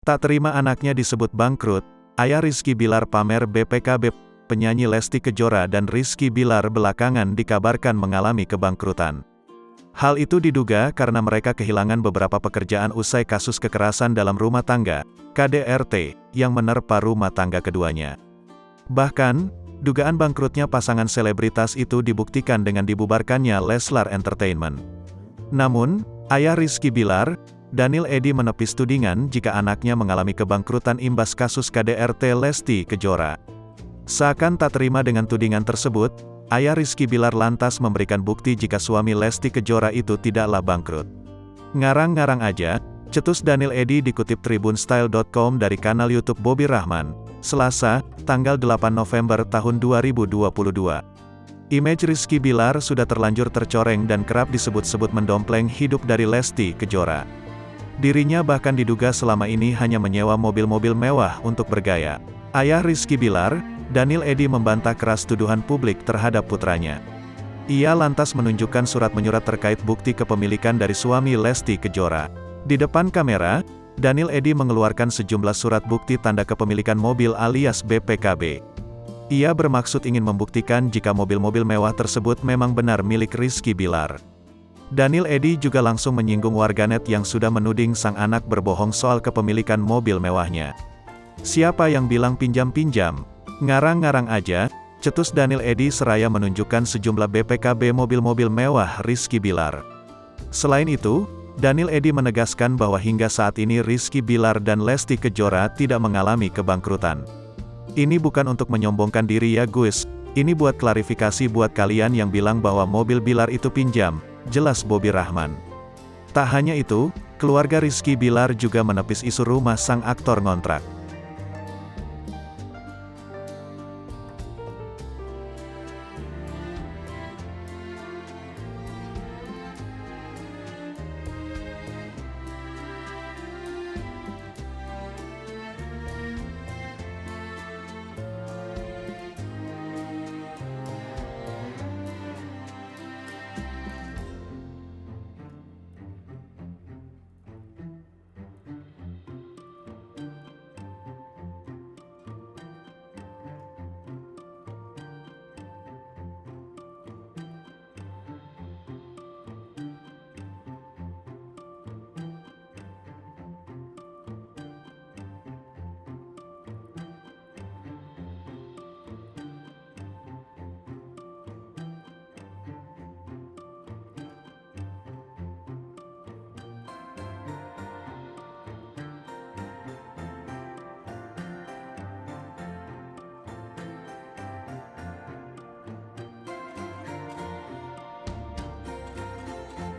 Tak terima anaknya disebut bangkrut, ayah Rizky Bilar pamer BPKB. Penyanyi Lesti Kejora dan Rizky Bilar belakangan dikabarkan mengalami kebangkrutan. Hal itu diduga karena mereka kehilangan beberapa pekerjaan usai kasus kekerasan dalam rumah tangga, KDRT, yang menerpa rumah tangga keduanya. Bahkan, dugaan bangkrutnya pasangan selebritas itu dibuktikan dengan dibubarkannya Leslar Entertainment. Namun, ayah Rizky Bilar, Daniel Eddy menepis tudingan jika anaknya mengalami kebangkrutan imbas kasus KDRT Lesti Kejora. Seakan tak terima dengan tudingan tersebut, ayah Rizky Bilar lantas memberikan bukti jika suami Lesti Kejora itu tidaklah bangkrut. Ngarang-ngarang aja, cetus Daniel Eddy dikutip tribunstyle.com dari kanal YouTube Bobby Rahman, Selasa, tanggal 8 November tahun 2022. Image Rizky Bilar sudah terlanjur tercoreng dan kerap disebut-sebut mendompleng hidup dari Lesti Kejora. Dirinya bahkan diduga selama ini hanya menyewa mobil-mobil mewah untuk bergaya. Ayah Rizky Bilar, Daniel Eddy membantah keras tuduhan publik terhadap putranya. Ia lantas menunjukkan surat menyurat terkait bukti kepemilikan dari suami Lesti Kejora. Di depan kamera, Daniel Eddy mengeluarkan sejumlah surat bukti tanda kepemilikan mobil alias BPKB. Ia bermaksud ingin membuktikan jika mobil-mobil mewah tersebut memang benar milik Rizky Bilar. Daniel Eddy juga langsung menyinggung warganet yang sudah menuding sang anak berbohong soal kepemilikan mobil mewahnya. Siapa yang bilang pinjam-pinjam? Ngarang-ngarang aja, cetus Daniel Eddy seraya menunjukkan sejumlah BPKB mobil-mobil mewah Rizky Bilar. Selain itu, Daniel Eddy menegaskan bahwa hingga saat ini Rizky Bilar dan Lesti Kejora tidak mengalami kebangkrutan. Ini bukan untuk menyombongkan diri ya Gus, ini buat klarifikasi buat kalian yang bilang bahwa mobil Bilar itu pinjam, jelas Bobby Rahman. Tak hanya itu, keluarga Rizky Bilar juga menepis isu rumah sang aktor ngontrak.